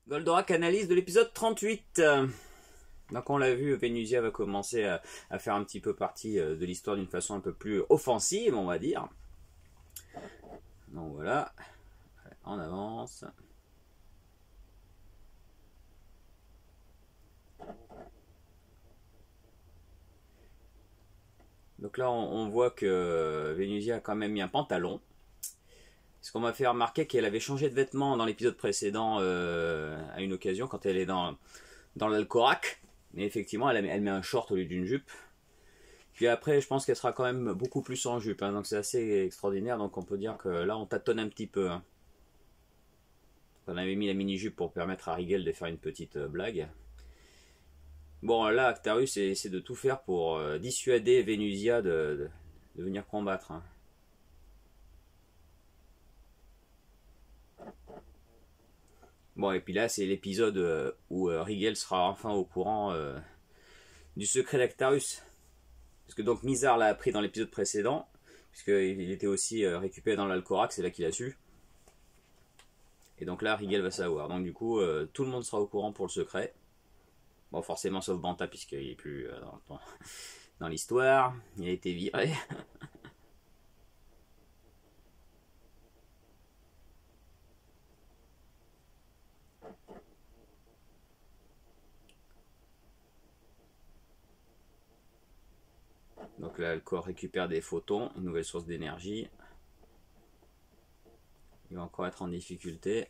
Goldorak analyse de l'épisode 38. Donc on l'a vu, Venusia va commencer à faire un petit peu partie de l'histoire d'une façon un peu plus offensive, on va dire. Donc voilà, on avance. Donc là on voit que Venusia a quand même mis un pantalon. Ce qu'on m'a fait remarquer qu'elle avait changé de vêtements dans l'épisode précédent à une occasion quand elle est dans l'Alcorac. Mais effectivement elle met un short au lieu d'une jupe. Puis après, je pense qu'elle sera quand même beaucoup plus en jupe, hein, donc c'est assez extraordinaire. Donc on peut dire que là, on tâtonne un petit peu. Hein. On avait mis la mini-jupe pour permettre à Rigel de faire une petite blague. Bon, là, Actarus essaie de tout faire pour dissuader Venusia de venir combattre. Hein. Bon, et puis là, c'est l'épisode où Rigel sera enfin au courant du secret d'Actarus. Parce que donc Mizar l'a appris dans l'épisode précédent, puisqu'il était aussi récupéré dans l'Alcorac, c'est là qu'il a su. Et donc là, Rigel va savoir. Donc du coup, tout le monde sera au courant pour le secret. Bon, forcément, sauf Banta, puisqu'il n'est plus dans l'histoire. Il a été viré. Donc là, le corps récupère des photons, une nouvelle source d'énergie. Il va encore être en difficulté.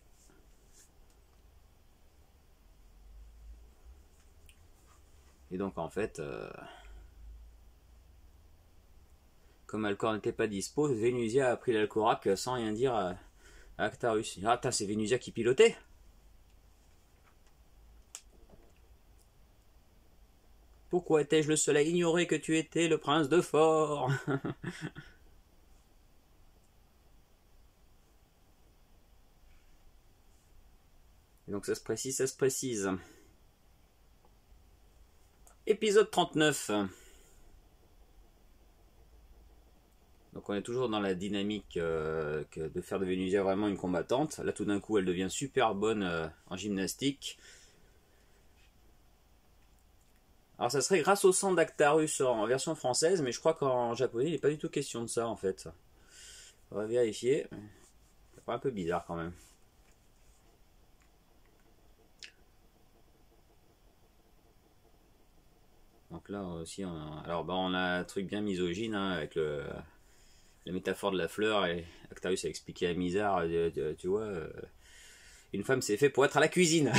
Et donc en fait, comme Alcor n'était pas dispo, Venusia a pris l'Alcorac sans rien dire à Actarus. Ah, c'est Venusia qui pilotait. Pourquoi étais-je le seul à ignorer que tu étais le prince de Fort? Et donc ça se précise, ça se précise. Épisode 39. Donc on est toujours dans la dynamique de faire de Venusia vraiment une combattante. Là tout d'un coup elle devient super bonne en gymnastique. Alors ça serait grâce au sang d'Actarus en version française, mais je crois qu'en japonais il n'est pas du tout question de ça en fait. On va vérifier. C'est un peu bizarre quand même. Donc là aussi, on a un truc bien misogyne hein, avec la métaphore de la fleur. Et Actarus a expliqué à Mizar, tu vois, une femme c'est fait pour être à la cuisine.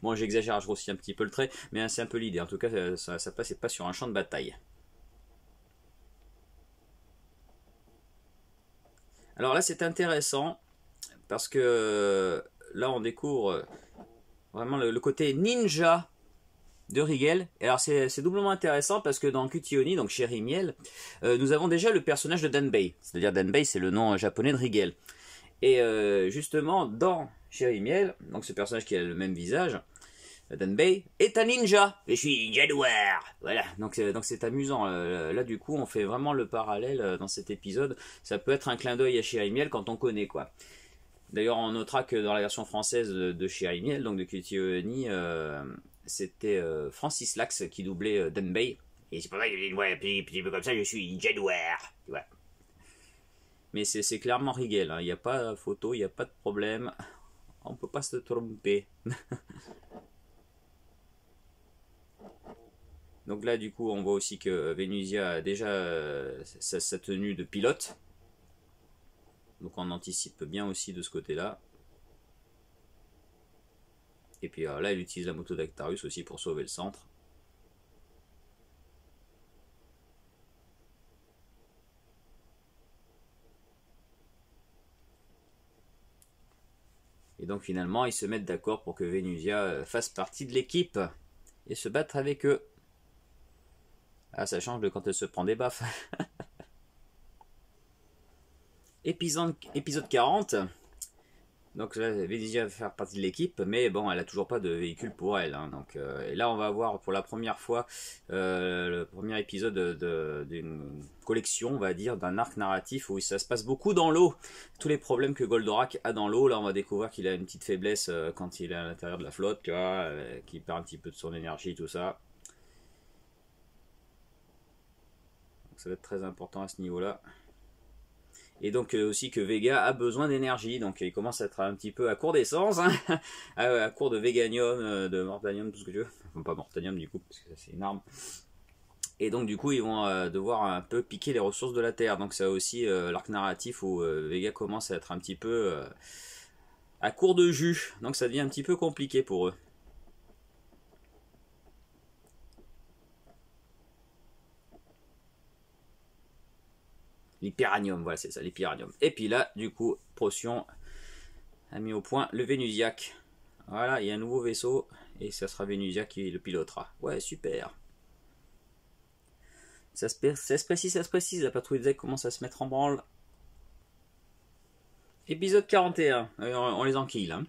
Bon, j'exagère, je grossis un petit peu le trait, mais c'est un peu l'idée. En tout cas, ça passait pas sur un champ de bataille. Alors là, c'est intéressant parce que là, on découvre vraiment le côté ninja de Rigel. Et alors c'est doublement intéressant parce que dans Cutioni, donc chez Rimiel, nous avons déjà le personnage de Danbei. C'est-à-dire Danbei, c'est le nom japonais de Rigel. Et justement, dans chez Rimiel, donc ce personnage qui a le même visage, Danbei est un ninja. Et je suis ninja noir. Voilà, donc c'est amusant. Là, du coup, on fait vraiment le parallèle dans cet épisode. Ça peut être un clin d'œil à Chérimiel quand on connaît, quoi. D'ailleurs, on notera que dans la version française de Chérimiel, donc de Cutioni, c'était Francis Lax qui doublait Danbei. Et c'est pour ça qu'il dit, ouais, un petit peu comme ça, je suis ninja noir. Tu vois. Mais c'est clairement Rigel, hein. Il n'y a pas de photo, il n'y a pas de problème. On ne peut pas se tromper. Donc là, du coup, on voit aussi que Venusia a déjà sa tenue de pilote. Donc on anticipe bien aussi de ce côté-là. Et puis là, elle utilise la moto d'Actarus aussi pour sauver le centre. Et donc finalement, ils se mettent d'accord pour que Venusia fasse partie de l'équipe et se battre avec eux. Ah, ça change de quand elle se prend des baffes. Épisode 40. Donc là, Vénusia va faire partie de l'équipe, mais bon, elle a toujours pas de véhicule pour elle. Hein. Donc, et là, on va voir pour la première fois le premier épisode d'une collection, on va dire, d'un arc narratif où ça se passe beaucoup dans l'eau. Tous les problèmes que Goldorak a dans l'eau, là, on va découvrir qu'il a une petite faiblesse quand il est à l'intérieur de la flotte, tu vois, qu'il perd un petit peu de son énergie, tout ça. Donc, ça va être très important à ce niveau-là. Et donc aussi que Vega a besoin d'énergie, donc il commence à être un petit peu à court d'essence, hein, à court de Veganium, de Mortanium, tout ce que tu veux. Enfin, pas Mortanium du coup, parce que c'est une arme. Et donc du coup ils vont devoir un peu piquer les ressources de la Terre. Donc ça aussi l'arc narratif où Vega commence à être un petit peu à court de jus. Donc ça devient un petit peu compliqué pour eux. L'hyperanium, voilà c'est ça, l'hyperanium. Et puis là, du coup, Procyon a mis au point le Vénusiac. Voilà, il y a un nouveau vaisseau et ça sera Vénusiac qui le pilotera. Ouais, super. Ça se précise, la patrouille de Zek commence à se mettre en branle. Épisode 41, on les enquille. Hein.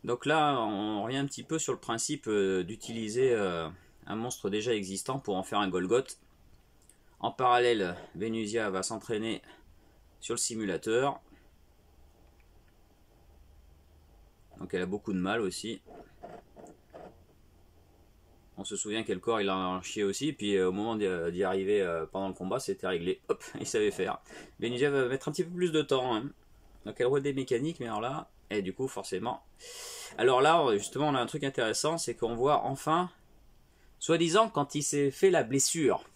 Donc là, on revient un petit peu sur le principe d'utiliser un monstre déjà existant pour en faire un Golgoth. En parallèle, Vénusia va s'entraîner sur le simulateur. Donc elle a beaucoup de mal aussi. On se souvient quel corps il a en chié aussi. Puis au moment d'y arriver pendant le combat, c'était réglé. Hop, il savait faire. Vénusia va mettre un petit peu plus de temps. Hein. Donc elle roule des mécaniques, mais alors là... Et du coup, forcément... Alors là, justement, on a un truc intéressant. C'est qu'on voit enfin... Soi-disant, quand il s'est fait la blessure...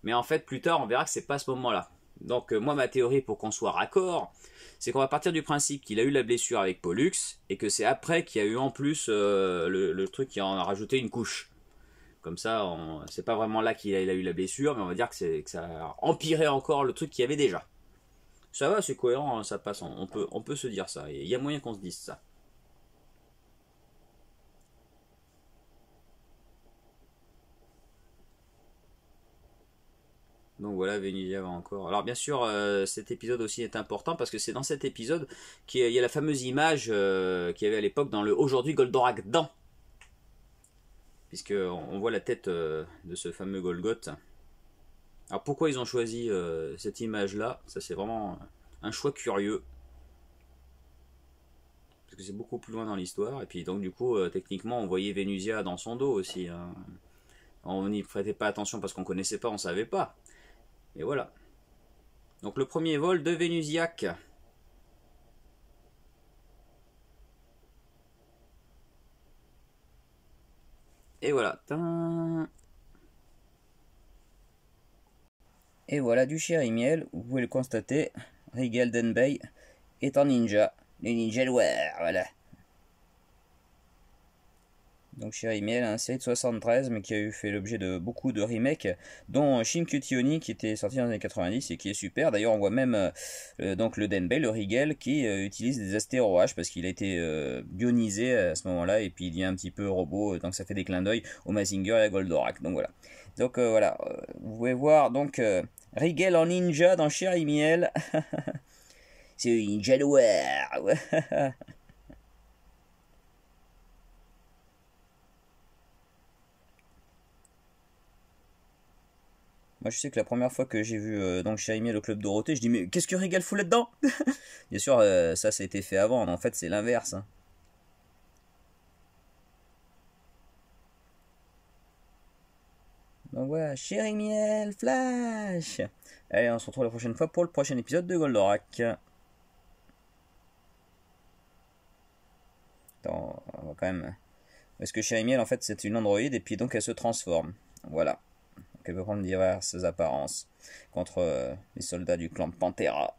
Mais en fait, plus tard, on verra que c'est pas à ce moment-là. Donc, moi, ma théorie, pour qu'on soit raccord, c'est qu'on va partir du principe qu'il a eu la blessure avec Pollux, et que c'est après qu'il y a eu en plus le truc qui en a rajouté une couche. Comme ça, c'est pas vraiment là qu'il a eu la blessure, mais on va dire que ça a empiré encore le truc qu'il y avait déjà. Ça va, c'est cohérent, hein, ça passe, on peut se dire ça. Il y a moyen qu'on se dise ça. Donc voilà, Vénusia va encore. Alors bien sûr, cet épisode aussi est important parce que c'est dans cet épisode qu'il y a la fameuse image qu'il y avait à l'époque dans le Aujourd'hui Goldorak dans. Puisque on voit la tête de ce fameux Golgoth. Alors pourquoi ils ont choisi cette image-là? Ça c'est vraiment un choix curieux. Parce que c'est beaucoup plus loin dans l'histoire. Et puis donc du coup, techniquement, on voyait Vénusia dans son dos aussi. Hein. On n'y prêtait pas attention parce qu'on connaissait pas, on savait pas. Et voilà. Donc le premier vol de Vénusiac. Et voilà. Et voilà du chéri-miel. Vous pouvez le constater. Rigel Denbei est un ninja. Les ninjas noirs, voilà. Donc chéri-miel, un série de 73, mais qui a eu fait l'objet de beaucoup de remakes, dont Shin Kyutyoni qui était sorti dans les années 90 et qui est super. D'ailleurs, on voit même donc le Denbei, le Rigel, qui utilise des astéroages parce qu'il a été bionisé à ce moment-là, et puis il y a un petit peu robot, donc ça fait des clins d'œil au Mazinger et à Goldorak. Donc voilà. Donc voilà, vous pouvez voir donc Rigel en ninja dans chéri-miel. C'est un ninja noir. Moi, je sais que la première fois que j'ai vu donc Chéri-Miel au Club Dorothée, je dis mais qu'est-ce que Régal fout là-dedans? Bien sûr, ça a été fait avant, mais en fait c'est l'inverse. Hein. Donc voilà, Chéri-Miel, Flash. Allez, on se retrouve la prochaine fois pour le prochain épisode de Goldorak. Attends, on va quand même... Parce que Chéri-Miel, en fait, c'est une androïde, et puis donc elle se transforme. Voilà. Donc elle peut prendre diverses apparences contre les soldats du clan Pantera.